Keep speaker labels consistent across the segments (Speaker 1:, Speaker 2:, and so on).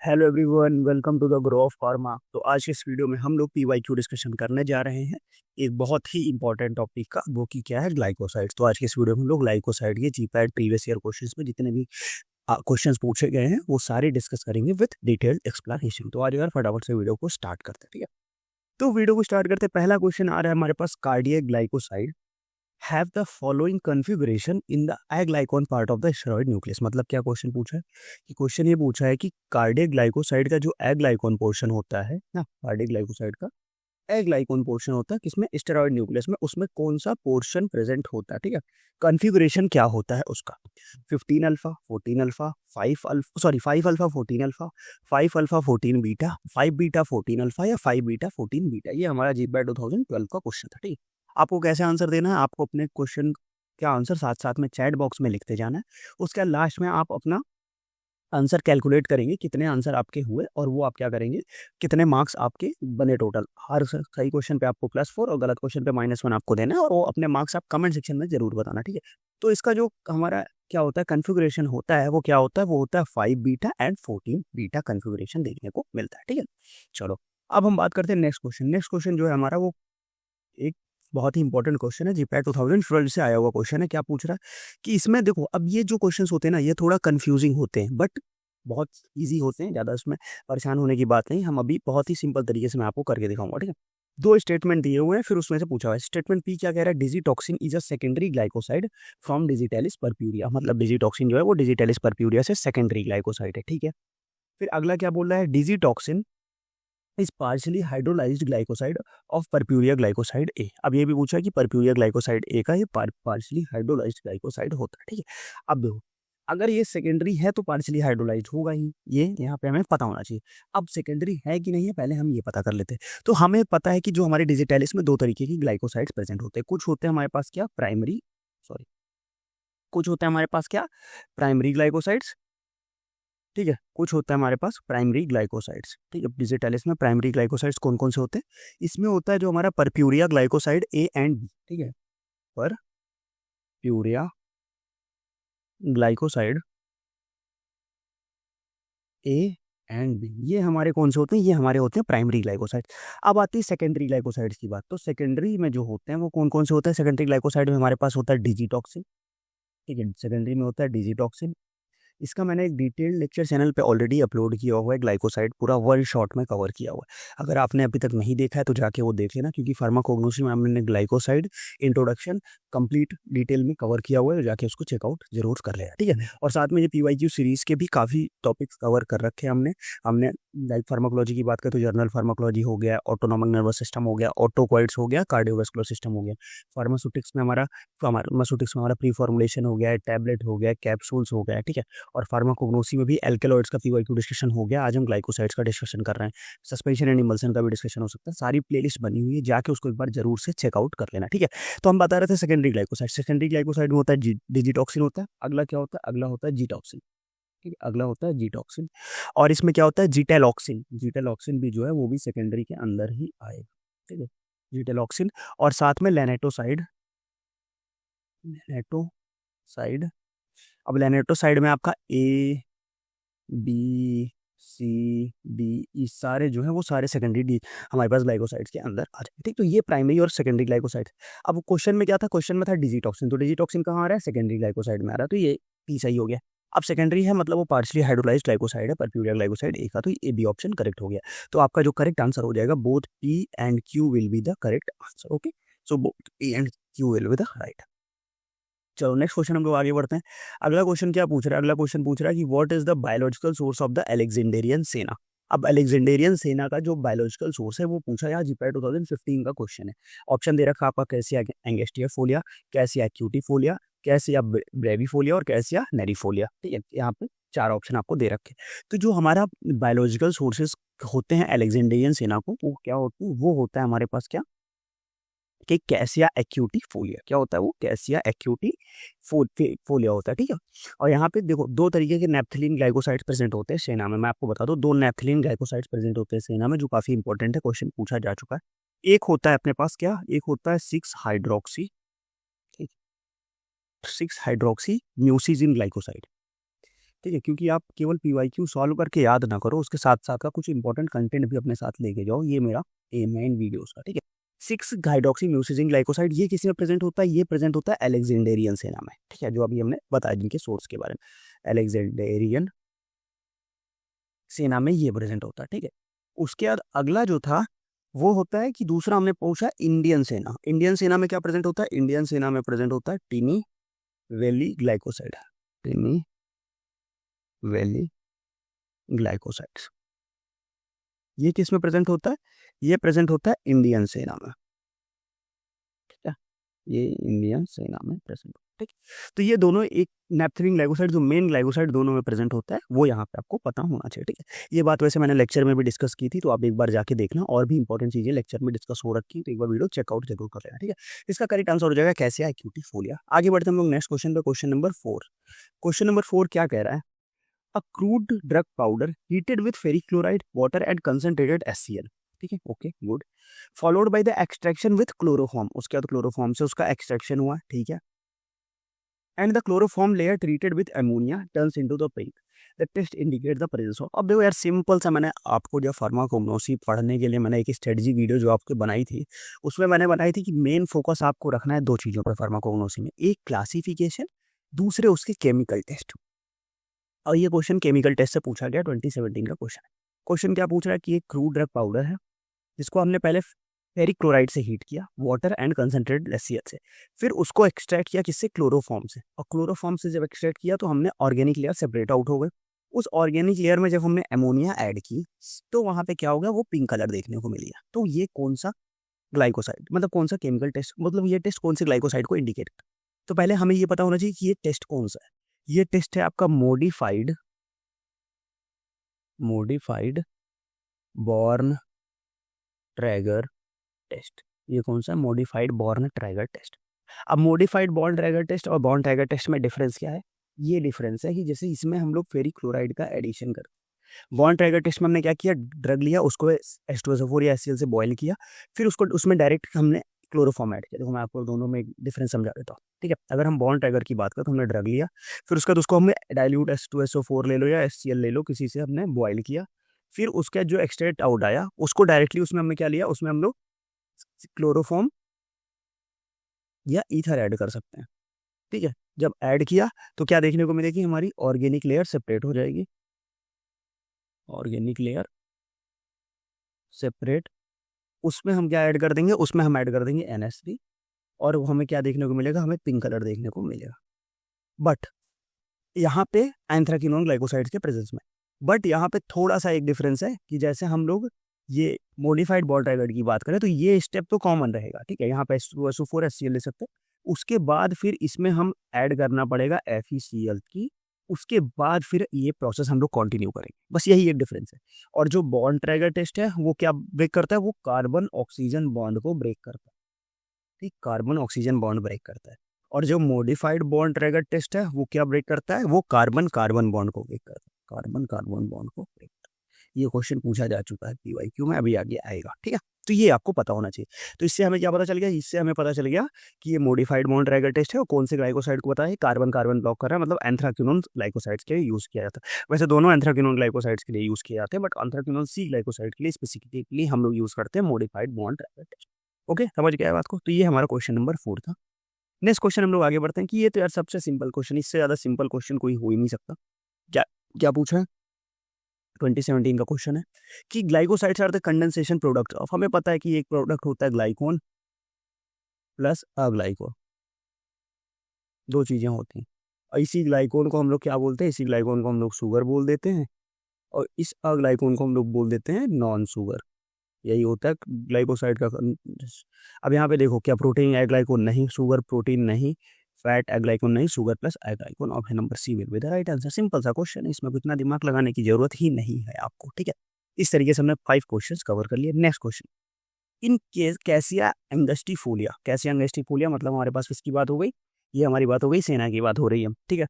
Speaker 1: Hello everyone, welcome to the grow of pharma. तो आज के इस वीडियो में हम लोग पीवाईक्यू डिस्कशन करने जा रहे हैं एक बहुत ही इंपॉर्टेंट टॉपिक का, वो की क्या है, ग्लाइकोसाइड्स। तो आज के इस वीडियो में हम लोग ग्लाइकोसाइड के जीपैट प्रीवियस ईयर क्वेश्चंस में जितने भी क्वेश्चंस पूछे गए हैं वो सारे डिस्कस करेंगे विद डिटेल्ड एक्सप्लेनेशन। तो आज यार फटाफट से वीडियो को स्टार्ट करते हैं, ठीक है। तो वीडियो को स्टार्ट करते पहला क्वेश्चन आ रहा है हमारे पास, cardiac glycoside have the following configuration in the aglycone part of the steroid nucleus. मतलब क्या क्वेश्चन पूछा है कि क्वेश्चन ये पूछा है कि कार्डियक ग्लाइकोसाइड का जो एग्लाइकॉन पोर्शन होता है ना, कार्डियक ग्लाइकोसाइड का एग्लाइकॉन पोर्शन होता है किसमें, स्टेरॉइड न्यूक्लियस में, उसमें कौन सा पोर्शन प्रेजेंट होता है, ठीक है। कॉन्फ़िगरेशन क्या होता है उसका, 15 alpha 14 alpha 5 alpha, sorry 5 alpha 14 alpha, 5 alpha 14 beta, 5 beta 14 alpha या 5 बीटा 14 बीटा। ये हमारा जीपैट 2012 का क्वेश्चन था, ठीक है। आपको कैसे आंसर देना है, आपको अपने क्वेश्चन का आंसर साथ साथ में चैट बॉक्स में लिखते जाना है। उसके बाद लास्ट में आप अपना आंसर कैलकुलेट करेंगे, कितने आंसर आपके हुए, और वो आप क्या करेंगे, कितने मार्क्स आपके बने टोटल। हर सही क्वेश्चन पे आपको +4 और गलत क्वेश्चन पे -1 आपको देना है, और वो अपने मार्क्स आप कमेंट सेक्शन में जरूर बताना, ठीक है। तो इसका जो हमारा क्या होता है कन्फिग्रेशन होता है, वो क्या होता है, वो होता है 5 बीटा एंड 14 बीटा कन्फिग्रेशन देखने को मिलता है, ठीक है। चलो अब हम बात करते हैं नेक्स्ट क्वेश्चन। नेक्स्ट क्वेश्चन जो है हमारा, वो एक बहुत ही इंपॉर्टेंट क्वेश्चन है, जीपैट 2012 से आया हुआ क्वेश्चन है। क्या पूछ रहा है कि इसमें देखो, अब ये जो क्वेश्चंस होते हैं ना, ये थोड़ा कंफ्यूजिंग होते हैं बट बहुत इजी होते हैं, ज़्यादा इसमें परेशान होने की बात नहीं। हम अभी बहुत ही सिंपल तरीके से मैं आपको करके दिखाऊंगा, ठीक है। दो स्टेटमेंट दिए हुए हैं, फिर उसमें से पूछा हुआ है। स्टेटमेंट पी क्या कह रहा है, digitoxin is a secondary glycoside from digitalis purpurea. मतलब डिजिटॉक्सिन जो है वो डिजिटैलिस परप्यूरिया से सेकेंडरी ग्लाइकोसाइड है, ठीक है। फिर अगला क्या बोल रहा है, digitoxin is partially hydrolysed glycoside of purpurea glycoside A. अब ये भी पूछा कि परप्यूरिया ग्लाइकोसाइड ए का ये पार्शियली हाइड्रोलाइज्ड ग्लाइकोसाइड होता है, ठीक है। अब देखो, अगर ये सेकेंडरी है तो पार्शियली हाइड्रोलाइज्ड होगा ही, ये यहाँ पे हमें पता होना चाहिए। अब सेकेंडरी है कि नहीं है, पहले हम ये पता कर लेते हैं। तो हमें पता है कि जो हमारे डिजिटैलिस में दो तरीके की ग्लाइकोसाइड्स प्रेजेंट होते हैं। कुछ होते हैं हमारे पास क्या, प्राइमरी, सॉरी, कुछ होते हैं हमारे पास क्या, प्राइमरी ग्लाइकोसाइड्स, ठीक है। कुछ होता है हमारे पास प्राइमरी ग्लाइकोसाइड्स, ठीक है। डिजिटैलिस में प्राइमरी ग्लाइकोसाइड्स कौन कौन से होते हैं, इसमें होता है जो हमारा purpurea glycoside A and B, ठीक है। Purpurea glycoside A and B, ये हमारे कौन से होते हैं, ये हमारे होते हैं प्राइमरी ग्लाइकोसाइड। अब आती है सेकेंडरी ग्लाइकोसाइड्स की बात। तो सेकेंडरी में जो होते हैं वो कौन कौन से होते हैं, सेकेंडरी ग्लाइकोसाइड में हमारे पास होता है डिजिटॉक्सिन, ठीक है। सेकेंडरी में होता है डिजिटॉक्सिन। इसका मैंने एक डिटेल्ड लेक्चर चैनल पे ऑलरेडी अपलोड किया हुआ है, ग्लाइकोसाइड पूरा वन शॉट में कवर किया हुआ है। अगर आपने अभी तक नहीं देखा है तो जाके वो देख लेना, क्योंकि फार्माकोग्नोसी में हमने ग्लाइकोसाइड इंट्रोडक्शन कंप्लीट डिटेल में कवर किया हुआ है, तो जाके उसको चेकआउट जरूर कर लेना, ठीक है। और साथ में ये पीवाईक्यू सीरीज के भी काफ़ी टॉपिक्स कवर कर रखे हैं हमने हमने लाइक फार्माकोलॉजी की बात करें तो जर्नल फार्माकोलॉजी हो गया, ऑटोनॉमिक नर्वस सिस्टम हो गया, ऑटोक्वाइड्स हो गया, कार्डियोवास्कुलर सिस्टम हो गया। फार्मास्यूटिक्स में हमारा प्री फॉर्मुलेशन हो गया, टैबलेट हो गया, कैप्सूल्स हो गया, ठीक है। और फार्माकोग्नोसी में भी एल्केलॉइड्स का पीवाईक्यू डिस्कशन हो गया। आज हम ग्लाइकोसाइड्स का डिस्कशन कर रहे हैं, सस्पेंशन एंड इमल्सन का भी डिस्कशन हो सकता है। सारी प्लेलिस्ट बनी हुई है, जाके उसको एक बार जरूर से चेकआउट कर लेना, ठीक है। तो हम बता रहे थे सेकेंडरी ग्लाइकोसाइड। सेकेंडरी ग्लाइकोसाइड में होता है डिजिटॉक्सिन होता है। अगला क्या होता है, अगला होता है जीटॉक्सिन, ठीक है। अगला होता है जीटॉक्सिन, और इसमें क्या होता है, जीटेलॉक्सिन। जीटेलॉक्सिन भी जो है वो भी सेकेंडरी के अंदर ही आएगा, ठीक है। जीटेलॉक्सिन, और साथ में लेनेटोसाइड, लेनेटोसाइड। अब लेनेटोसाइड में आपका ए बी सी डी, ये सारे जो है वो सारे सेकेंडरी डी हमारे पास ग्लाइकोसाइड्स के अंदर आ जाए, ठीक। तो ये प्राइमरी और सेकेंडरी ग्लाइकोसाइड। अब क्वेश्चन में क्या था, क्वेश्चन में था डिजिटॉक्सिन। तो डिजिटॉक्सिन कहाँ आ रहा है, सेकेंडरी ग्लाइकोसाइड में आ रहा है, तो ये पी सही हो गया। अब सेकेंडरी है मतलब वो पार्शियली हाइड्रोलाइज्ड ग्लाइकोसाइड है, परप्यूरिया ग्लाइकोसाइड ए का, तो ए बी ऑप्शन करेक्ट हो गया। तो आपका जो करेक्ट आंसर हो जाएगा, both P and Q will be the correct answer, okay. So both P and Q will be the right. चलो नेक्स्ट क्वेश्चन हम लोग आगे बढ़ते हैं। अगला क्वेश्चन क्या पूछ रहा है, अगला क्वेश्चन पूछ रहा है कि what is the biological source of the Alexandrian senna. अब अलेक्जेंडेरियन सेना का जो बायोलॉजिकल सोर्स है वो पूछा यार, जीपीआई 2015 का क्वेश्चन है। ऑप्शन दे रखा आपका, कैसिया एंगस्टिया फोलिया, कैसिया एक्यूटीफोलिया, कैसिया ब्रेविफोलिया और कैसिया नेरीफोलिया, ठीक है। यहाँ पे चार ऑप्शन आपको दे रखे। तो जो हमारा बायोलॉजिकल सोर्सेज होते हैं अलेक्जेंडेरियन सेना को, वो क्या होते हैं, वो होता है हमारे पास क्या, कि कैसिया एक्यूटी फोलिया। क्या होता है वो, कैसिया एक्यूटी फोलिया होता है, ठीक है। और यहाँ पे देखो, दो तरीके के नेप्थिलीन ग्लाइकोसाइड्स प्रेजेंट होते हैं सेना में। मैं आपको बता दूं, दो नेप्थिलीन ग्लाइकोसाइड्स प्रेजेंट होते हैं सेना में, जो काफी इंपॉर्टेंट है, क्वेश्चन पूछा जा चुका है। एक होता है अपने पास क्या, एक होता है 6 हाइड्रोक्सी, ठीक, 6 हाइड्रोक्सी म्यूसिजिन ग्लाइकोसाइड, ठीक है, क्योंकि आप केवल PYQ सॉल्व करके याद ना करो, उसके साथ साथ का कुछ इंपॉर्टेंट कंटेंट भी अपने साथ लेके जाओ। ये मेरा एम है इन वीडियोस का, ठीक है। 6 हाइड्रोक्सी म्यूसिजिन ग्लाइकोसाइड, ये किसी में प्रेजेंट होता है? ये प्रेजेंट होता है अलेक्जेंडेरियन सेना में, ठीक है, जो अभी हमने बताया जिनके सोर्स के बारे में। अलेक्जेंडेरियन सेना में ये प्रेजेंट होता है, ठीक है। उसके बाद अगला जो था वो होता है कि दूसरा हमने पूछा इंडियन सेना। इंडियन सेना में क्या प्रेजेंट होता है? इंडियन सेना में प्रेजेंट होता है टिनी वैली ग्लाइकोसाइड, टिनी वैली ग्लाइकोसाइड्स। ये किस में प्रेजेंट होता है? ये प्रेजेंट होता है इंडियन सेना में, ठीक है, ये इंडियन सेना में प्रेजेंट होता है, ठीक। तो ये दोनों एक नेपथलीन ग्लाइकोसाइड जो मेन ग्लाइकोसाइड दोनों में प्रेजेंट होता है, वो यहाँ पे आपको पता होना चाहिए, ठीक है। ये बात वैसे मैंने लेक्चर में भी डिस्कस की थी, तो आप एक बार जाके देखना, और भी इंपॉर्टेंट चीजें लेक्चर में डिस्कस हो रखी, तो एक बार वीडियो चेकआउट जरूर कर लेना, ठीक है। इसका करेक्ट आंसर हो जाएगा कैसिया एक्यूटिफोलिया। आगे बढ़ते हम लोग नेक्स्ट क्वेश्चन पे, क्वेश्चन नंबर 4। क्वेश्चन नंबर 4 क्या कह रहा है? A crude drug powder heated with ferric chloride water and concentrated HCl, ठीक है, okay good, followed by the extraction with chloroform. उसके बाद क्लोरोफॉर्म से उसका एक्सट्रैक्शन हुआ, ठीक है, and the chloroform layer treated with ammonia turns into the pink, the test indicate the presence of. अब देखो यार, सिंपल सा, मैंने आपको जो फार्माकोग्नोसी पढ़ने के लिए मैंने एक स्ट्रेटजी वीडियो जो आपको बनाई थी, उसमें मैंने बनाई थी कि मेन फोकस आपको रखना है दो चीज़ों पर फार्माकोग्नोसी में, एक क्लासिफिकेशन, दूसरे उसके केमिकल टेस्ट। और ये क्वेश्चन केमिकल टेस्ट से पूछा गया, 2017 का क्वेश्चन है। क्वेश्चन क्या पूछ रहा है कि एक क्रूड ड्रग पाउडर है जिसको हमने पहले फेरिक क्लोराइड से हीट किया, वाटर एंड कंसंट्रेटेड HCl से, फिर उसको एक्सट्रैक्ट किया किससे? क्लोरोफॉर्म से। और क्लोरोफॉर्म से जब एक्सट्रैक्ट किया तो हमने ऑर्गेनिक लेयर सेपरेट आउट हो गए। उस ऑर्गेनिक लेयर में जब हमने अमोनिया ऐड की तो वहां पे क्या होगा? वो पिंक कलर देखने को मिल गया। तो ये कौन सा ग्लाइकोसाइड, मतलब कौन सा केमिकल टेस्ट, मतलब ये टेस्ट कौन से ग्लाइकोसाइड को इंडिकेट करता है? तो पहले हमें ये पता होना चाहिए कि ये टेस्ट कौन सा है। ये टेस्ट है आपका मॉडिफाइड बॉर्न ट्रैगर टेस्ट। ये कौन सा? Modified Borntrager test. अब मॉडिफाइड बॉर्न ट्रैगर टेस्ट और बॉर्न ट्रैगर टेस्ट में डिफरेंस क्या है? ये डिफरेंस है कि जैसे इसमें हम लोग फेरिक क्लोराइड का एडिशन करते हैं, बॉर्न ट्रैगर टेस्ट में हमने क्या किया? ड्रग लिया, उसको H2SO4 या HCl से बॉयल किया, फिर उसको उसमें डायरेक्ट हमने क्लोरोफॉर्म ऐड किया। देखो मैं आपको दोनों में एक डिफरेंस समझा देता हूँ, ठीक है। अगर हम बॉर्न ट्रैगर की बात करें तो हमने ड्रग लिया, फिर उसके बाद उसको हमने डाइल्यूट H2SO4 ले लो या HCl ले लो, किसी से हमने बॉयल किया, फिर उसका जो एक्सट्रैक्ट आउट आया उसको डायरेक्टली उसमें हमने क्या लिया? उसमें हम लोग क्लोरोफॉर्म या ईथर ऐड कर सकते हैं, ठीक है। जब ऐड किया तो क्या देखने को मिलेगी? हमारी ऑर्गेनिक लेयर सेपरेट हो जाएगी, ऑर्गेनिक लेयर सेपरेट। उसमें हम क्या ऐड कर देंगे? उसमें हम ऐड कर देंगे NH3, और हमें क्या देखने को मिलेगा? हमें पिंक कलर देखने को मिलेगा। बट यहाँ पे एंथ्राकिनोन ग्लाइकोसाइड्स के प्रेजेंस में, बट यहाँ पे थोड़ा सा एक डिफरेंस है कि जैसे हम लोग ये मॉडिफाइड बॉर्न ट्रैगर की बात करें तो ये स्टेप तो कॉमन रहेगा, ठीक है। यहाँ पे H2SO4 HCl ले सकते हैं, उसके बाद फिर इसमें हम ऐड करना पड़ेगा FeCl की, उसके बाद फिर ये प्रोसेस हम लोग कंटिन्यू करेंगे, बस यही एक डिफरेंस है। और जो बॉर्न ट्रैगर टेस्ट है वो क्या ब्रेक करता है? वो कार्बन ऑक्सीजन बॉन्ड को ब्रेक करता है, ठीक, कार्बन ऑक्सीजन बॉन्ड ब्रेक करता है। और जो मॉडिफाइड बॉन्ड ट्रैगर टेस्ट है वो क्या ब्रेक करता है? वो कार्बन कार्बन बॉन्ड को ब्रेक करता है, कार्बन कार्बन बॉन्ड को ब्रेक करता है। ये क्वेश्चन पूछा जा चुका है PYQ में, अभी आगे आएगा, ठीक है। तो ये आपको पता होना चाहिए। तो इससे हमें क्या पता चल गया? इससे हमें पता चल गया कि ये मॉडिफाइड बॉन्ड ट्रैगर टेस्ट है और कौन से ग्लाइकोसाइड को बताया? कार्बन कार्बन ब्लॉक कर रहा है, मतलब एंथ्राक्विनोन ग्लाइकोसाइड्स के लिए यूज किया जाता है। वैसे दोनों एंथ्राक्विनोन ग्लाइकोसाइड्स के लिए यूज किए जाते हैं, बट एंथ्राक्विनोन C ग्लाइकोसाइड के लिए स्पेसिफिकली हम लोग यूज करते हैं modified Borntrager test. Okay, समझ गया बात को? तो ये हमारा क्वेश्चन नंबर 4 था। नेक्स्ट क्वेश्चन हम लोग आगे बढ़ते हैं कि ये तो यार सबसे सिंपल क्वेश्चन, इससे ज्यादा सिंपल क्वेश्चन कोई हो ही नहीं सकता। क्या क्या पूछा है? 2017 का क्वेश्चन है कि glycosides are the condensation product of. हमें पता है कि एक प्रोडक्ट होता है ग्लाइकोन प्लस अग्लाइकोन, दो चीजें होती हैं। और इसी ग्लाइकोन को हम लोग क्या बोलते हैं? इसी ग्लाइकोन को हम लोग शुगर बोल देते हैं, और इस अग्लाइकोन को हम लोग बोल देते हैं नॉन शुगर। यही होता है ग्लाइकोसाइड का। अब यहाँ पे देखो, क्या प्रोटीन एग्लाइकोन? नहीं। शुगर प्रोटीन नहीं। फैट एग्लाइकोन नहीं। Sugar plus aglycone. Option number C will be the right answer. Simple सा क्वेश्चन है, इसमें इतना दिमाग लगाने की जरूरत ही नहीं है आपको, ठीक है। इस तरीके से हमने 5 क्वेश्चंस कवर कर लिए। Next question, in case cassia angustifolia. Cassia angustifolia मतलब हमारे पास किसकी बात हो गई? ये हमारी बात हो गई, सेना की बात हो रही है, ठीक है।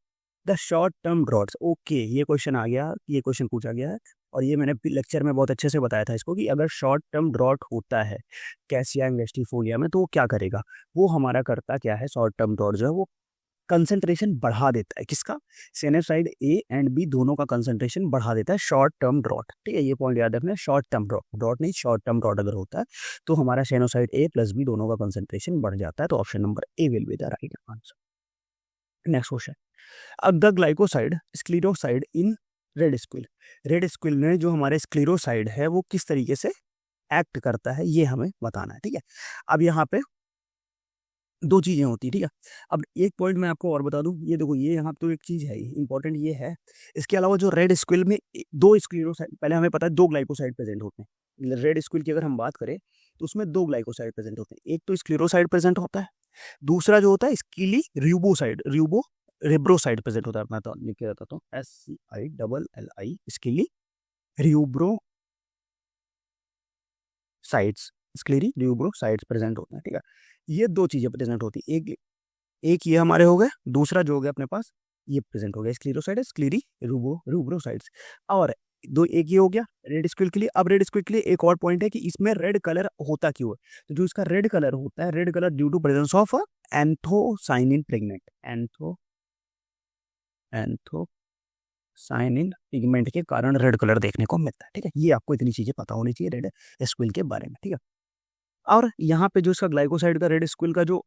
Speaker 1: The short term droughts, okay, ये क्वेश्चन आ गया, ये क्वेश्चन पूछा गया है, और ये मैंने लेक्चर में बहुत अच्छे से बताया था इसको कि अगर शॉर्ट टर्म ड्रॉट होता है कैसिया एंगस्टिफोलिया में तो वो क्या करेगा? वो हमारा करता क्या है? शॉर्ट टर्म ड्रॉट जो है वो कंसंट्रेशन बढ़ा देता है। किसका? सेनेसाइड ए एंड बी दोनों का कंसंट्रेशन बढ़ा देता है शॉर्ट टर्म ड्रॉट। ठीक है, ये पॉइंट याद रखना है, शॉर्ट टर्म ड्रॉट, ड्रॉट नहीं शॉर्ट टर्म ड्रॉट अगर होता है तो हमारा सेनोसाइड ए प्लस बी दोनों का कंसंट्रेशन बढ़ जाता है। तो option number A will be the right answer. Next question, अब the glycoside scilliroside in red squill, red squill में जो हमारे स्क्लीरोसाइड है वो किस तरीके से एक्ट करता है ये हमें बताना है। ठीक है, अब यहाँ पे दो चीजें होती है। ठीक है, अब एक पॉइंट मैं आपको और बता दूं, ये देखो ये यहाँ तो एक चीज है इंपॉर्टेंट ये है, इसके अलावा जो रेड स्क्विल में दो स्क्लीरोसाइड, पहले हमें पता है दो ग्लाइकोसाइड प्रेजेंट होते हैं। रेड स्क्विल की अगर हम बात करें तो उसमें दो ग्लाइकोसाइड प्रेजेंट होते हैं, एक तो स्क्लीरोसाइड प्रेजेंट होता है, दूसरा जो होता है स्कीली रिबोसाइड रिब्रोसाइड प्रेजेंट होता है। मैं तो लिख के बताता हूँ, SCILLI स्कीली Ribeiro sides, स्क्लेरी ल्यूब्रो sides present होते हैं। ठीक है, ये दो चीजें प्रेजेंट होती है, एक ये हमारे हो गए, दूसरा जो हो गया अपने पास ये प्रेजेंट हो गया स्क्लेरोसाइड स्क्लेरी रूब्रोसाइड्स, और दो एक ये हो गया रेड स्क्विल के लिए। अब रेड स्क्विल के लिए एक और पॉइंट है कि इसमें रेड कलर होता क्यों है, तो जो इसका रेड कलर होता है, red colour due to presence of anthocyanin pigment, anthocyanin pigment के कारण रेड कलर देखने को मिलता है। ठीक है, ये आपको इतनी चीजें पता होनी चाहिए रेड स्क्विल के बारे में। ठीक है, और यहाँ पे जो इसका ग्लाइकोसाइड का रेड स्क्विल का जो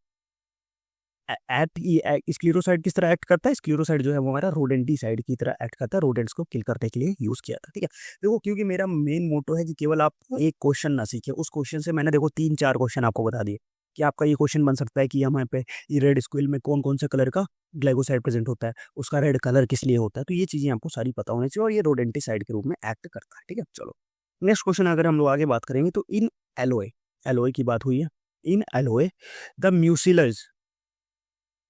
Speaker 1: स्क्लीरोसाइड किस तरह एक्ट करता है, स्क्लीरोसाइड जो है वो हमारा रोडेंटिसाइड की तरह एक्ट करता है, रोडेंट्स को किल करने के लिए यूज किया था। ठीक है, देखो क्योंकि मेरा मेन मोटो है कि केवल आप एक क्वेश्चन ना सीखे, उस क्वेश्चन से मैंने देखो 3-4 क्वेश्चन आपको बता दिए कि आपका ये क्वेश्चन बन सकता है कि यहाँ पे ये रेड स्क्विल में कौन कौन से कलर का ग्लाइकोसाइड प्रेजेंट होता है, उसका रेड कलर किस लिए होता है, तो ये चीजें आपको सारी पता होनी चाहिए और ये रोडेंटिसाइड के रूप में एक्ट करता है। ठीक है, चलो नेक्स्ट क्वेश्चन अगर हम लोग आगे बात करेंगे तो इन एलोए, एलोए की बात हुई है, in aloe the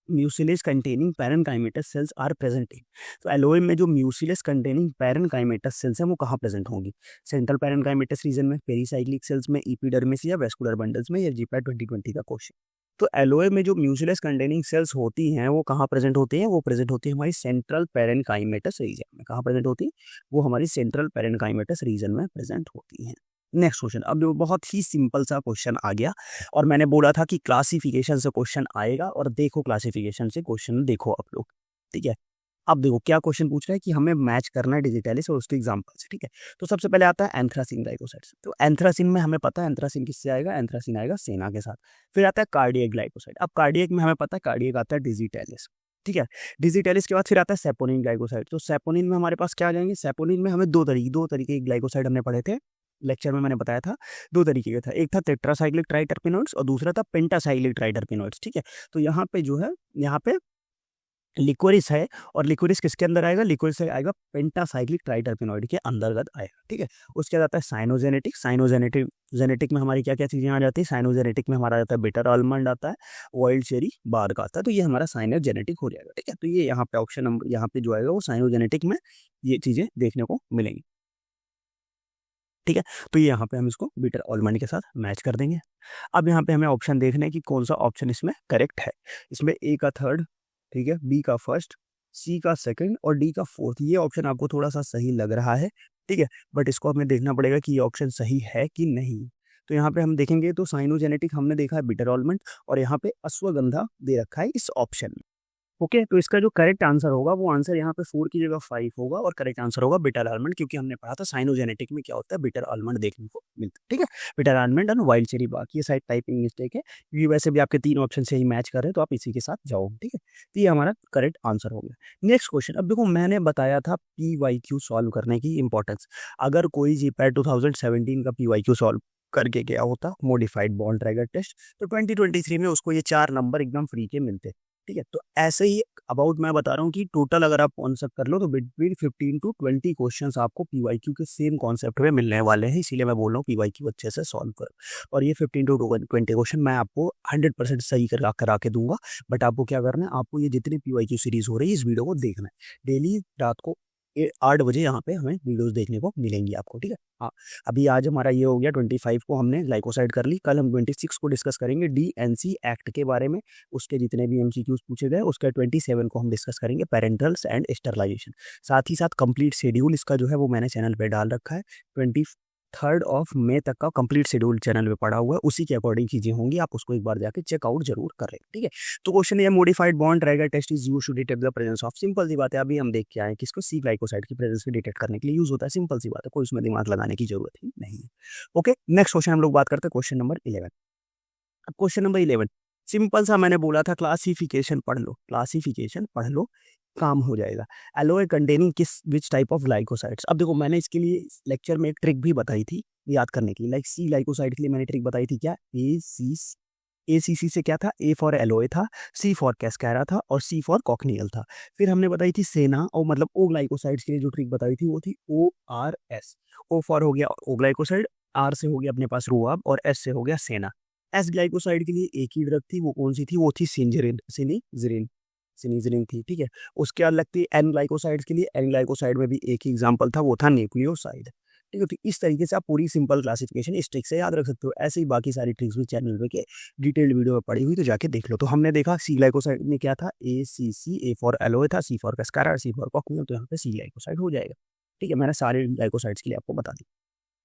Speaker 1: mucilage containing parenchymatous cells are present in, तो एलोए में जो म्यूसिलेज कंटेनिंग पैरेनकाइमेटस सेल्स हैं वो कहाँ प्रेजेंट होंगी, सेंट्रल पैरेनकाइमेटस रीजन में, पेरीसाइक्लिक सेल्स में, एपिडर्मिस या वेस्कुलर बंडल्स में, या जीपैट 2020 का क्वेश्चन। तो एलोए में जो म्यूसिलेज कंटेनिंग सेल्स होती हैं वो कहाँ प्रेजेंट होती हैं, वो प्रेजेंट होती है हमारी सेंट्रल पैरेनकाइमेटस रीजन में। कहाँ प्रेजेंट होती है, वो हमारी सेंट्रल पैरेनकाइमेटस रीजन में प्रेजेंट होती हैं। नेक्स्ट क्वेश्चन, अब जो बहुत ही सिंपल सा क्वेश्चन आ गया, और मैंने बोला था कि क्लासिफिकेशन से क्वेश्चन आएगा, और देखो क्लासिफिकेशन से क्वेश्चन देखो आप लोग। ठीक है, अब देखो क्या क्वेश्चन पूछ रहा है कि हमें मैच करना है डिजिटलिस और उसके एग्जांपल से। ठीक है, तो सबसे पहले आता है एंथ्रासिन ग्लाइकोसाइड, तो एंथ्रासिन में हमें पता है एंथ्रासिन किससे आएगा, एंथ्रासिन आएगा सेना के साथ। फिर आता है कार्डियक ग्लाइकोसाइड, अब कार्डियक में हमें पता है कार्डियक आता है डिजिटलिस। ठीक है, डिजिटलिस के बाद फिर आता है सेपोनिन ग्लाइकोसाइड, तो सेपोनिन में हमारे पास क्या आ जाएंगे, सेपोनिन में हमें दो तरीके के ग्लाइकोसाइड हमने पढ़े थे लेक्चर में, मैंने बताया था दो तरीके का था, एक था टेट्रासाइक्लिक ट्राइटरपेनॉइड्स और दूसरा था पेंटासाइक्लिक ट्राइटरपेनॉइड्स। ठीक है, तो यहाँ पे जो है यहाँ पे लिक्वरिस है, और लिक्वरिस किसके अंदर आएगा, लिक्वरिस आएगा पेंटासाइक्लिक ट्राइटरपेनॉइड के अंतर्गत आएगा। ठीक है, उसके बाद आता है साइनोजेनेटिक, जेनेटिक में हमारी क्या क्या चीजें आ जाती है, साइनोजेनेटिक में हमारा आता है बिटर आलमंड आता है, वाइल्ड चेरी बार का आता है, तो ये हमारा साइनोजेनेटिक हो जाएगा। ठीक है, तो ये यहाँ पे ऑप्शन नंबर यहाँ पे जो आएगा वो साइनोजेनेटिक में ये चीजें देखने को मिलेंगी। ठीक है, तो ये यहाँ पे हम इसको बीटर आलमंड के साथ मैच कर देंगे। अब यहाँ पे हमें ऑप्शन देखना है कि कौन सा ऑप्शन इसमें करेक्ट है, इसमें ए का थर्ड, ठीक है, बी का फर्स्ट, सी का सेकंड और डी का फोर्थ, ये ऑप्शन आपको थोड़ा सा सही लग रहा है। ठीक है, बट इसको हमें देखना पड़ेगा कि ये ऑप्शन सही है कि नहीं। तो यहाँ पे हम देखेंगे तो साइनोजेनेटिक हमने देखा है बिटर आलमंड, और यहाँ पे अश्वगंधा दे रखा है इस ऑप्शन में। ओके, तो इसका जो करेक्ट आंसर होगा वो आंसर यहाँ पे 4 की जगह 5 होगा, और करेक्ट आंसर होगा बिटर आलमंड, क्योंकि हमने पढ़ा था साइनोजेनेटिक में क्या होता है, बिटर आलमंड देखने को मिलता है। ठीक है, bitter almond and wild cherry bark, ये साइड टाइपिंग मिस्टेक है, क्योंकि वैसे भी आपके 3 ऑप्शन से ही मैच कर रहे हैं, तो आप इसी के साथ जाओ। ठीक है, तो ये हमारा करेक्ट आंसर हो गया। नेक्स्ट क्वेश्चन, अब देखो मैंने बताया था PYQ सॉल्व करने की इंपॉर्टेंस, अगर कोई जीपैट 2017 का PYQ सॉल्व करके गया होता मॉडिफाइड बॉन्ड ट्रैगर टेस्ट, तो 2023 में उसको ये 4 नंबर एकदम फ्री के मिलते। ठीक है, तो ऐसे ही अबाउट मैं बता रहा हूँ कि टोटल अगर आप आंसर कर लो तो बिटवीन 15 to 20 क्वेश्चंस आपको PYQ के सेम कॉन्सेप्ट में मिलने वाले हैं, इसीलिए मैं बोल रहा हूँ PYQ अच्छे से सॉल्व करो। और ये 15 to 20 क्वेश्चन मैं आपको 100% सही करा के दूंगा, बट आपको क्या करना है, आपको ये जितनी PYQ सीरीज हो रही है इस वीडियो को देखना है डेली रात को 8 बजे, यहाँ पे हमें वीडियोस देखने को मिलेंगी आपको। ठीक है, हाँ, अभी आज हमारा ये हो गया 25 को हमने ग्लाइकोसाइड कर ली, कल हम 26 को डिस्कस करेंगे DNC एक्ट के बारे में, उसके जितने भी MCQs पूछे गए, उसका 27 को हम डिस्कस करेंगे पेरेंटल्स एंड स्टरलाइजेशन। साथ ही साथ कंप्लीट शेड्यूल इसका जो है वो मैंने चैनल पे डाल रखा है, 3 मई तक का कंप्लीट शेड्यूल चैनल पे पड़ा हुआ है, उसी के अकॉर्डिंग चीजें होंगी, आप उसको एक बार जाके चेकआउट जरूर करें, ठीक है। तो क्वेश्चन ये modified Borntrager test is used to detect the presence of, simple सी बात है, अभी हम देख के आए किसको, सी ग्लाइकोसाइड की प्रेजेंस को डिटेक्ट करने के लिए यूज होता है, सिंपल सी बात है, कोई उसमें दिमाग लगाने की जरूरत ही नहीं है। ओके, नेक्स्ट क्वेश्चन हम लोग बात करते हैं क्वेश्चन नंबर 11। अब क्वेश्चन नंबर 11 सिंपल सा, मैंने बोला था क्लासिफिकेशन पढ़ लो, क्लासिफिकेशन पढ़ लो, काम हो जाएगा। एलोए कंटेनिंग किस विच टाइप ऑफ ग्लाइकोसाइड्स, अब देखो मैंने इसके लिए लेक्चर में एक ट्रिक भी बताई थी याद करने की, लाइक सी ग्लाइकोसाइड के लिए मैंने ट्रिक बताई थी, क्या ACC से क्या था, ए फॉर एलोए था, सी फॉर कैस्कैरा था और सी फॉर कॉकनियल था। फिर हमने बताई थी सेना, और मतलब ओ ग्लाइकोसाइड्स के लिए जो ट्रिक बताई थी वो थी ORS, ओ फॉर हो गया ओ ग्लाइकोसाइड, आर से हो गया अपने पास रुआब और एस से हो गया सेना। एस ग्लाइकोसाइड के लिए एक ही ड्रग थी, वो कौन सी थी, वो थी सिनिजरिन थी, ठीक है। उसके बाद लगती है एन ग्लाइकोसाइड के लिए, एन ग्लाइकोसाइड में भी एक ही एग्जांपल था, वो था न्यूक्लियोसाइड, ठीक है। तो इस तरीके से आप पूरी सिंपल क्लासिफिकेशन इस ट्रिक से याद रख सकते हो, ऐसे ही बाकी सारी ट्रिक्स भी चैनल पे के डिटेल्ड वीडियो में पड़ी हुई, तो जाके देख लो। तो हमने देखा सी ग्लाइकोसाइड में क्या था, ACC, ए फॉर एलोए था, C for cascara, C for cochineal, तो यहाँ पे सी ग्लाइकोसाइड हो जाएगा, ठीक है। मैंने सारे ग्लाइकोसाइड्स के लिए आपको बता दी,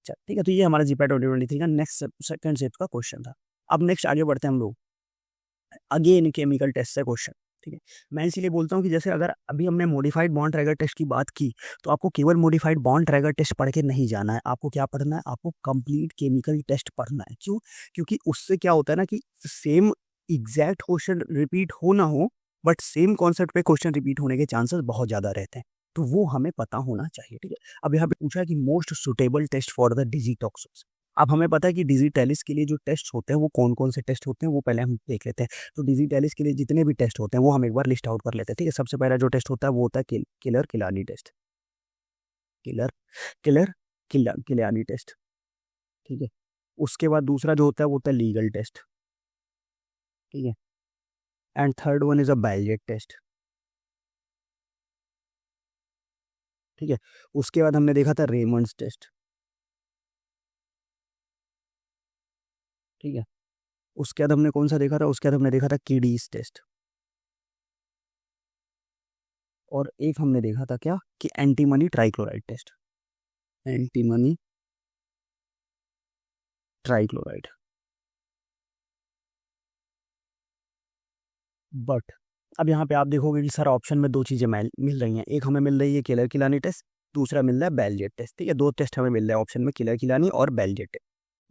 Speaker 1: चल ठीक है। तो ये हमारा जीपैट 2023 का नेक्स्ट सेकंड सेट का क्वेश्चन था। अब नेक्स्ट आगे बढ़ते हैं हम लोग, अगेन केमिकल टेस्ट से क्वेश्चन, ठीक है। मैं इसीलिए बोलता हूँ कि जैसे अगर अभी हमने मॉडिफाइड बॉन्ड ट्रैगर टेस्ट की बात की, तो आपको केवल मॉडिफाइड बॉन्ड ट्रैगर टेस्ट पढ़ के नहीं जाना है, आपको क्या पढ़ना है, आपको कंप्लीट केमिकल टेस्ट पढ़ना है। क्यों? क्योंकि उससे क्या होता है ना कि सेम एग्जैक्ट क्वेश्चन रिपीट हो ना हो, बट सेम कॉन्सेप्ट पे क्वेश्चन रिपीट होने के चांसेस बहुत ज्यादा रहते हैं, तो वो हमें पता होना चाहिए, ठीक है। अब यहाँ पे पूछा है कि most suitable test for the digitoxose. अब हमें पता है कि डिजिटैलिस के लिए जो टेस्ट होते हैं वो कौन कौन से टेस्ट होते हैं, वो पहले हम देख लेते हैं। तो डिजिटैलिस के लिए जितने भी टेस्ट होते हैं वो हम एक बार लिस्ट आउट कर लेते हैं, ठीक है। सबसे पहला जो टेस्ट होता है वो होता है Keller Kiliani test, Keller Keller Kiliani test, ठीक है। उसके बाद दूसरा जो होता है वो होता है लीगल टेस्ट, ठीक है। And third one is a Baljet test, ठीक है। उसके बाद हमने देखा था रेमंड्स टेस्ट, ठीक है। उसके बाद हमने कौन सा देखा था, उसके बाद हमने देखा था कीडीज टेस्ट, और एक हमने देखा था क्या कि antimony trichloride test, antimony trichloride. But अब यहाँ पे आप देखोगे कि सर ऑप्शन में दो चीज़ें मिल रही हैं, एक हमें मिल रही है किलर किलानी टेस्ट, दूसरा मिल रहा है बेलजेट टेस्ट, ठीक है। दो टेस्ट हमें मिल रहा है ऑप्शन में, किलर किलानी और बेलजेट।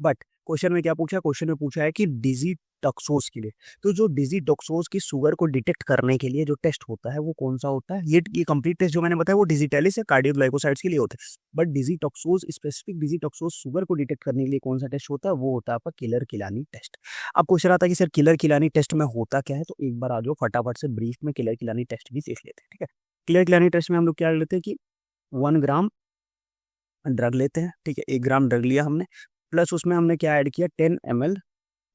Speaker 1: बट क्वेश्चन में क्या पूछा, क्वेश्चन में पूछा है कि डिजिटॉक्सोज के लिए, तो जो डिजिटॉक्सोज की शुगर को डिटेक्ट करने के लिए जो टेस्ट होता है वो कौन सा होता है, ये कंप्लीट टेस्ट जो मैंने बताया वो डिजिटैलिस या कार्डियोग्लाइकोसाइड्स के लिए होता है, but digitoxose specific digitoxose sugar को डिटेक्ट करने के लिए कौन सा टेस्ट होता है, वो होता है आपका किलर किलानी टेस्ट। अब क्वेश्चन आता है कि सर किलर किलानी टेस्ट में होता क्या है, तो एक बार आ जाओ फटाफट से ब्रीफ में किलर किलानी टेस्ट भी देख लेते हैं, ठीक है। किलर किलानी टेस्ट में हम लोग क्या लेते हैं कि 1 ग्राम ड्रग लेते हैं, ठीक है। 1 ग्राम ड्रग लिया हमने, प्लस उसमें हमने क्या ऐड किया, 10 ml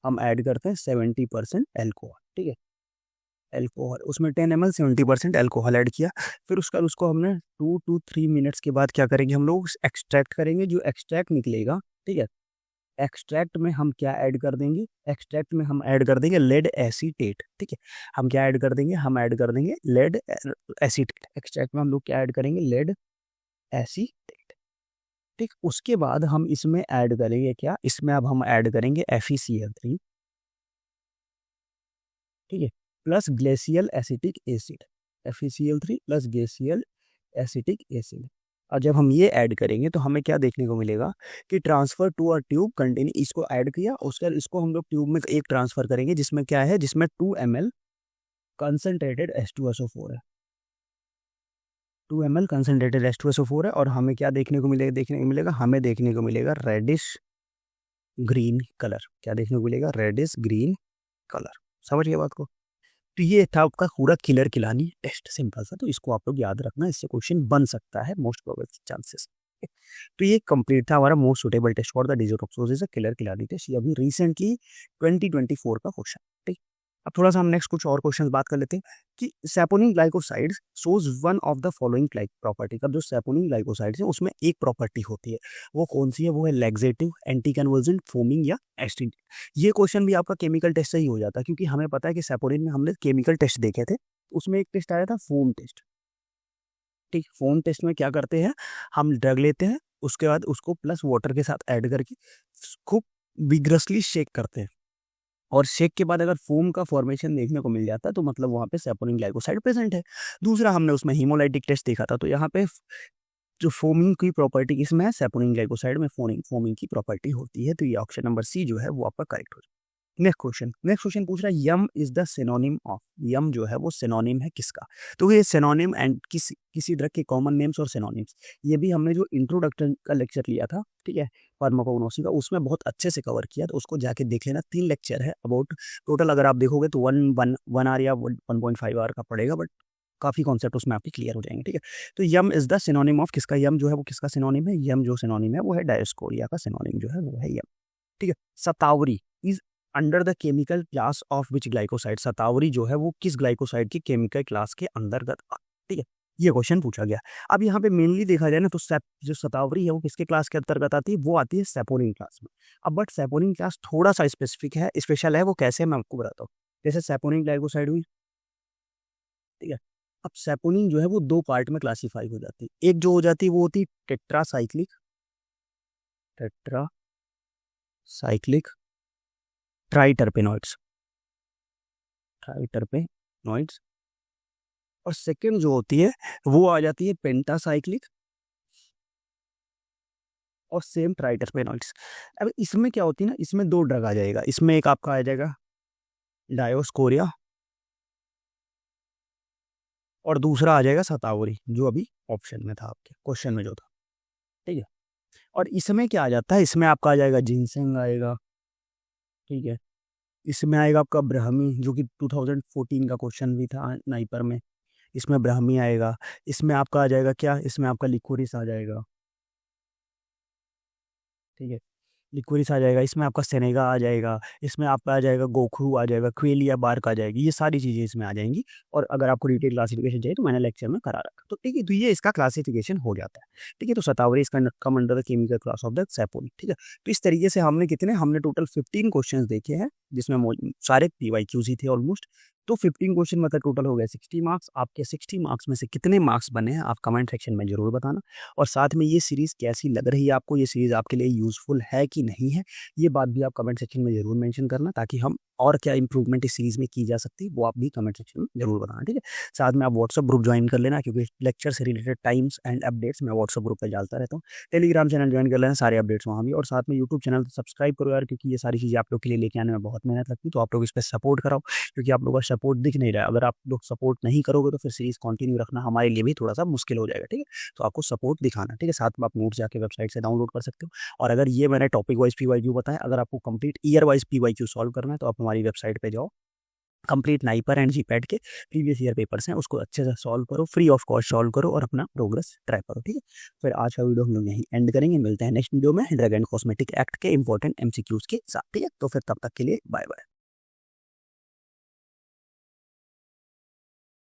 Speaker 1: हम ऐड करते हैं 70% एल्कोहल, ठीक है। एल्कोहल उसमें 10 ml 70% एल्कोहल ऐड किया, फिर उसका उसको हमने 2 to 3 मिनट्स के बाद क्या करेंगे, हम लोग एक्सट्रैक्ट करेंगे, जो एक्सट्रैक्ट निकलेगा, ठीक है। एक्सट्रैक्ट में हम क्या ऐड कर देंगे, एक्सट्रैक्ट में हम ऐड कर देंगे लेड एसीटेट, ठीक है। हम क्या ऐड कर देंगे, हम ऐड कर देंगे लेड एसीटेट, एक्सट्रैक्ट में हम लोग क्या ऐड करेंगे, लेड एसीटेट, ठीक। उसके बाद हम इसमें ऐड करेंगे क्या, इसमें अब हम ऐड करेंगे FeCl3, ठीक है, plus glacial acetic acid, FeCl3 plus glacial acetic acid. और जब हम ये ऐड करेंगे तो हमें क्या देखने को मिलेगा कि transfer to a tube containing, इसको ऐड किया, उसके बाद इसको हम लोग ट्यूब में एक ट्रांसफर करेंगे जिसमें क्या है, जिसमें 2 ml कंसनट्रेटेड H2SO4 है, 2 ml कंसनट्रेटेड H2SO4 है। और हमें क्या देखने को मिलेगा, हमें देखने को मिलेगा रेडिश ग्रीन कलर, क्या देखने को मिलेगा, रेडिश ग्रीन कलर। समझ गए बात को? तो ये था आपका पूरा किलर किलानी टेस्ट, सिंपल सा, तो इसको आप लोग याद रखना, इससे क्वेश्चन बन सकता है मोस्ट प्रोबेबल चांसेस। तो ये कंप्लीट था हमारा most suitable test for the digitoxose Keller Kiliani test, ये अभी रिसेंटली 2024 का क्वेश्चन, ठीक। अब थोड़ा सा हम नेक्स्ट कुछ और क्वेश्चन बात कर लेते हैं कि saponin glycosides shows one of the following property. अब जो सैपोनिन ग्लाइकोसाइड्स है उसमें एक प्रॉपर्टी होती है, वो कौन सी है, वो है लैक्सेटिव, एंटी कन्वर्जेंट, फोमिंग या एस्टिंग। ये क्वेश्चन भी आपका केमिकल टेस्ट से ही हो जाता है, क्योंकि हमें पता है कि सैपोनिन में हमने केमिकल टेस्ट देखे थे, उसमें एक टेस्ट आया था फोम टेस्ट, ठीक, फोम टेस्ट में क्या करते हैं, हम ड्रग लेते हैं, उसके बाद उसको प्लस वाटर के साथ ऐड करके खूब विग्रसली शेक करते हैं, और शेक के बाद अगर फोम का फॉर्मेशन देखने को मिल जाता है तो मतलब वहाँ पे सैपोनिन ग्लाइकोसाइड प्रेजेंट है। दूसरा हमने उसमें हीमोलाइटिक टेस्ट देखा था, तो यहाँ पे जो फोमिंग की प्रॉपर्टी इसमें है, सैपोनिन ग्लाइकोसाइड में फोमिंग की प्रॉपर्टी होती है। तो ये ऑप्शन नंबर सी जो है वो आपका करेक्ट हो जाएगा। नेक्स्ट क्वेश्चन पूछ रहा है यम इज द सिनोनिम ऑफ, यम जो है वो सिनोनिम है किसका। तो ये सिनोनिम एंड किसी तरह के कॉमन नेम्स और सिनोनिम्स, ये भी हमने जो इंट्रोडक्शन का लेक्चर लिया था, ठीक है, फार्माकोग्नोसी का, उसमें बहुत अच्छे से कवर किया, तो उसको जाके देख लेना। 3 लेक्चर है अबाउट, टोटल अगर आप देखोगे तो 1 आवर या 1.5 आवर का पड़ेगा, बट काफ़ी कॉन्सेप्ट उसमें आपके क्लियर हो जाएंगे, ठीक है। तो यम इज द सिनोनिम ऑफ किसका, यम जो है वो किसका सिनोनिम है, यम जो सिनोनिम है वो है डायोस्कोरिया का सिनोनिम जो है वो है यम, ठीक है। Shatavari is under the chemical class of which glycoside, Shatavari जो है वो किस ग्लाइकोसाइड की केमिकल क्लास के अंतर्गत, ठीक है, ये क्वेश्चन पूछा गया। अब यहाँ पे मेनली देखा जाए ना तो जो सतावरी है वो किसके क्लास के अंतर्गत आती है, वो आती है सैपोनिन क्लास में। अब बट सैपोनिन क्लास थोड़ा सा स्पेसिफिक है, स्पेशल है, वो कैसे मैं आपको बताता हूँ। जैसे सैपोनिन ग्लाइकोसाइड हुई, ठीक है। अब सैपोनिन जो है वो 2 पार्ट में क्लासीफाई हो जाती है। एक जो हो जाती है वो होती है टेट्रासाइक्लिक ट्राइटरपेनॉइड्स, और सेकंड जो होती है वो आ जाती है पेंटासाइक्लिक और सेम ट्राइटरपेनॉइड्स। अब इसमें क्या होती है ना, इसमें 2 ड्रग आ जाएगा, इसमें एक आपका आ जाएगा डायोस्कोरिया और दूसरा आ जाएगा सतावरी, जो अभी ऑप्शन में था, आपके क्वेश्चन में जो था, ठीक है। और इसमें क्या आ जाता है, इसमें आपका आ जाएगा जिनसेंग आएगा, ठीक है। इसमें आएगा आपका ब्राह्मी, जो कि 2014 का क्वेश्चन भी था नाइपर में, इसमें ब्राह्मी आएगा। इसमें आपका आ जाएगा क्या, इसमें आपका लिकोरिस आ जाएगा, ठीक है, लिक्विरिस आ जाएगा। इसमें आपका सेनेगा आ जाएगा, इसमें आपका आ जाएगा गोखरू आ जाएगा, क्वेलिया बार्क आ जाएगी, ये सारी चीज़ें इसमें आ जाएंगी। और अगर आपको डिटेल क्लासिफिकेशन चाहिए तो मैंने लेक्चर में करा रखा, तो ठीक है, तो ये इसका क्लासिफिकेशन हो जाता है, ठीक है। तो सतावरी इसका come under the chemical class of the saponin, ठीक है। तो इस तरीके से हमने टोटल 15 क्वेश्चन देखे हैं, जिसमें सारे PYQs ही थे ऑलमोस्ट। तो 15 क्वेश्चन मतलब टोटल हो गए 60 मार्क्स। आपके 60 मार्क्स में से कितने मार्क्स बने हैं आप कमेंट सेक्शन में जरूर बताना। और साथ में ये सीरीज़ कैसी लग रही है आपको, ये सीरीज़ आपके लिए यूज़फुल है कि नहीं है, ये बात भी आप कमेंट सेक्शन में ज़रूर मेंशन करना, ताकि हम और क्या इंप्रूवमेंट इस सीरीज़ में की जा सकती है वो आप भी कमेंट सेक्शन में ज़रूर बताना, ठीक है। साथ में आप व्हाट्सअप ग्रुप ज्वाइन कर लेना, क्योंकि लेक्चर से रिलेटेड टाइम्स एंड अपडेट्स मैं व्हाट्सअप ग्रुप पर डालता रहता हूँ। टेलीग्राम चैनल ज्वाइन कर लेना, सारे अपडेट्स वहाँ भी। और साथ में यूट्यूब चैनल सब्सक्राइब करो यार, क्योंकि ये सारी चीज़ें आप लोग के लिए लेके आने में बहुत मेहनत लगती है, तो आप लोग इस पर सपोर्ट कराओ, क्योंकि आप लोगों का सपोर्ट दिख नहीं रहा है। अगर आप लोग सपोर्ट नहीं करोगे तो फिर सीरीज़ कंटिन्यू रखना हमारे लिए भी थोड़ा सा मुश्किल हो जाएगा, ठीक है। तो आपको सपोर्ट दिखाना, ठीक है। साथ में आप नोट्स जाके वेबसाइट से डाउनलोड कर सकते हो। और अगर ये मैंने टॉपिक वाइज PYQ बताया, अगर आपको complete year wise PYQ solve करना है तो आप हमारी वेबसाइट पे जाओ, कंप्लीट नाइपर एंड जीपैड के प्रीवियस ईयर पेपर्स हैं, उसको अच्छे से सॉल्व करो, फ्री ऑफ कॉस्ट सॉल्व करो और अपना प्रोग्रेस ट्रैक करो, ठीक है। फिर आज का वीडियो हम लोग यहीं एंड करेंगे, मिलते हैं नेक्स्ट वीडियो में ड्रग एंड कॉस्मेटिक एक्ट के इंपॉर्टेंट MCQs के साथ, ठीक है। तो फिर तब तक के लिए बाय बाय।